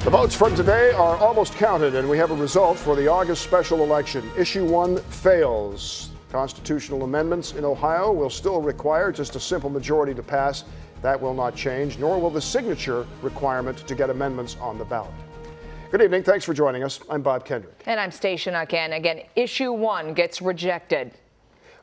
The votes from today are almost counted, and we have a result for the August special election. Issue 1 fails. Constitutional amendments in Ohio will still require just a simple majority to pass. That will not change, nor will the signature requirement to get amendments on the ballot. Good evening. Thanks for joining us. I'm Bob Kendrick. And I'm Stacia Nuckan. Again, Issue 1 gets rejected.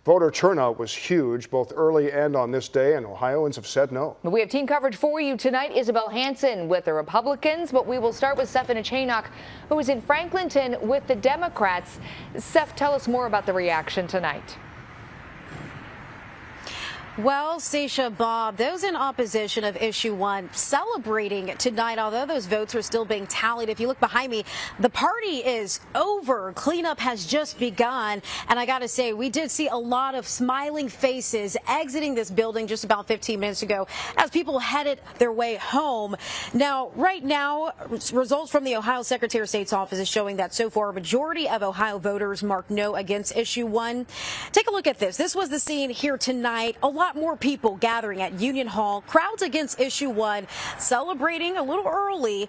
Voter turnout was huge, both early and on this day, and Ohioans have said no. We have team coverage for you tonight. Isabel Hanson with the Republicans, but we will start with Stephanie Chaynock, who is in Franklinton with the Democrats. Steph, tell us more about the reaction tonight. Well, Stacia, Bob, those in opposition of Issue 1 celebrating tonight, although those votes are still being tallied. If you look behind me, the party is over. Cleanup has just begun. And I got to say, we did see a lot of smiling faces exiting this building just about 15 minutes ago as people headed their way home. Now, right now, results from the Ohio Secretary of State's office is showing that so far a majority of Ohio voters marked no against Issue 1. Take a look at this. This was the scene here tonight. A lot more people gathering at Union Hall. Crowds against Issue 1 celebrating a little early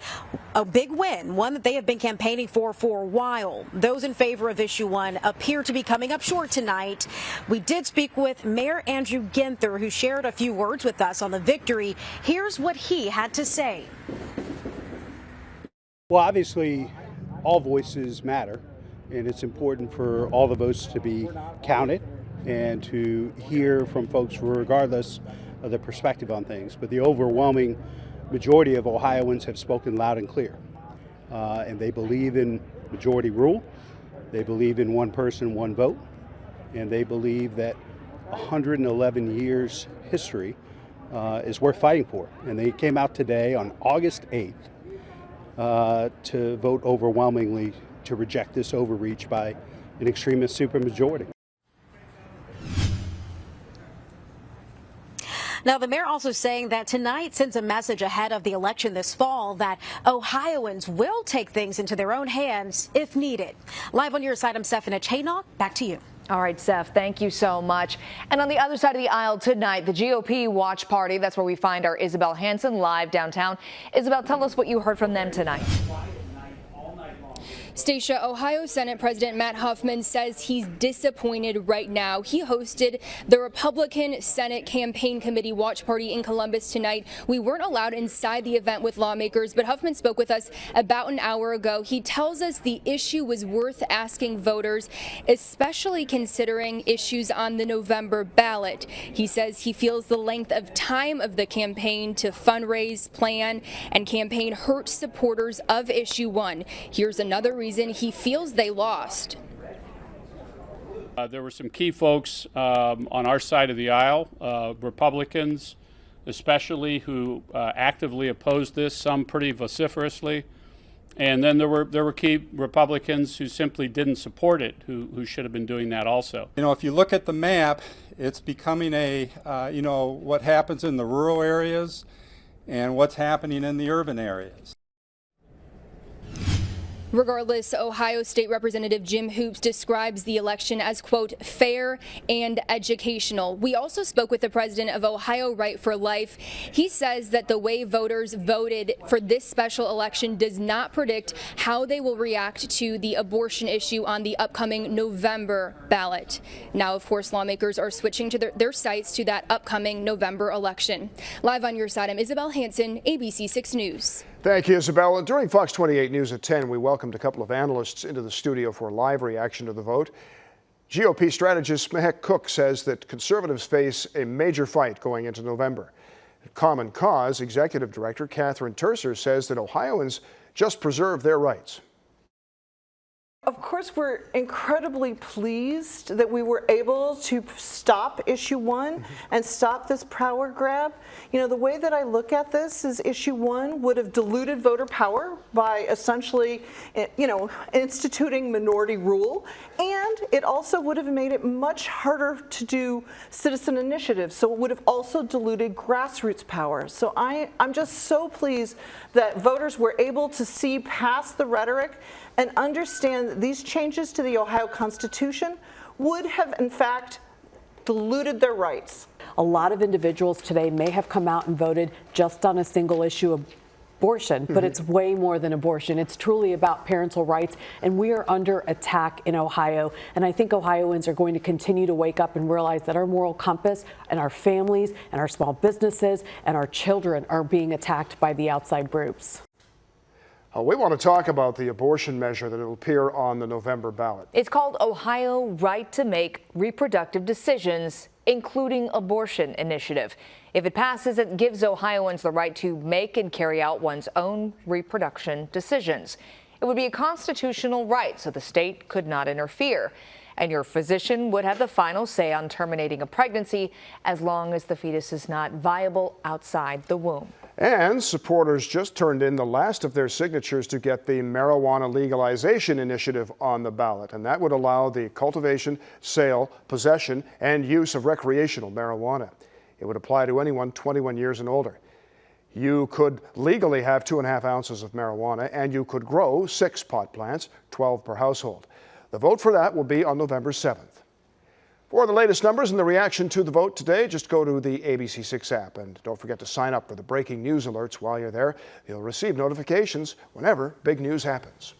a big win, one that they have been campaigning for a while. Those in favor of Issue 1 appear to be coming up short tonight. We did speak with Mayor Andrew Ginther, who shared a few words with us on the victory. Here's what he had to say. Well, obviously, all voices matter, and it's important for all the votes to be counted and to hear from folks regardless of their perspective on things. But the overwhelming majority of Ohioans have spoken loud and clear. And they believe in majority rule. They believe in one person, one vote. And they believe that 111 years history is worth fighting for. And they came out today on August 8th to vote overwhelmingly to reject this overreach by an extremist supermajority. Now, the mayor also saying that tonight sends a message ahead of the election this fall that Ohioans will take things into their own hands if needed. Live on your side, I'm Stephanie Chaynock. Back to you. All right, Steph, thank you so much. And on the other side of the aisle tonight, the GOP watch party. That's where we find our Isabel Hanson live downtown. Isabel, tell us what you heard from them tonight. Stacia, Ohio Senate President Matt Huffman says he's disappointed right now. He hosted the Republican Senate Campaign Committee watch party in Columbus tonight. We weren't allowed inside the event with lawmakers, but Huffman spoke with us about an hour ago. He tells us the issue was worth asking voters, especially considering issues on the November ballot. He says he feels the length of time of the campaign to fundraise, plan, and campaign hurt supporters of Issue 1. Here's another reason he feels they lost. There were some key folks on our side of the aisle, Republicans especially, who actively opposed this, some pretty vociferously. And then there were key Republicans who simply didn't support it, who should have been doing that also. You know, if you look at the map, it's becoming what happens in the rural areas and what's happening in the urban areas. Regardless, Ohio State Representative Jim Hoops describes the election as, quote, fair and educational. We also spoke with the president of Ohio Right for Life. He says that the way voters voted for this special election does not predict how they will react to the abortion issue on the upcoming November ballot. Now, of course, lawmakers are switching to their sights to that upcoming November election. Live on your side, I'm Isabel Hanson, ABC 6 News. Thank you, Isabella. During Fox 28 News at 10, we welcomed a couple of analysts into the studio for a live reaction to the vote. GOP strategist Mehek Cook says that conservatives face a major fight going into November. Common Cause Executive Director Catherine Terser says that Ohioans just preserve their rights. Of course, we're incredibly pleased that we were able to stop Issue 1 and stop this power grab. You know, the way that I look at this is Issue 1 would have diluted voter power by essentially, instituting minority rule, and it also would have made it much harder to do citizen initiatives. So it would have also diluted grassroots power. So I'm just so pleased that voters were able to see past the rhetoric and understand that these changes to the Ohio Constitution would have, in fact, diluted their rights. A lot of individuals today may have come out and voted just on a single issue of abortion, but it's way more than abortion. It's truly about parental rights, and we are under attack in Ohio. And I think Ohioans are going to continue to wake up and realize that our moral compass and our families and our small businesses and our children are being attacked by the outside groups. We want to talk about the abortion measure that will appear on the November ballot. It's called Ohio Right to Make Reproductive Decisions, including Abortion Initiative. If it passes, it gives Ohioans the right to make and carry out one's own reproduction decisions. It would be a constitutional right, so the state could not interfere. And your physician would have the final say on terminating a pregnancy as long as the fetus is not viable outside the womb. And supporters just turned in the last of their signatures to get the marijuana legalization initiative on the ballot. And that would allow the cultivation, sale, possession, and use of recreational marijuana. It would apply to anyone 21 years and older. You could legally have 2.5 ounces of marijuana, and you could grow 6 pot plants, 12 per household. The vote for that will be on November 7th. For the latest numbers and the reaction to the vote today, just go to the WSYX app. And don't forget to sign up for the breaking news alerts while you're there. You'll receive notifications whenever big news happens.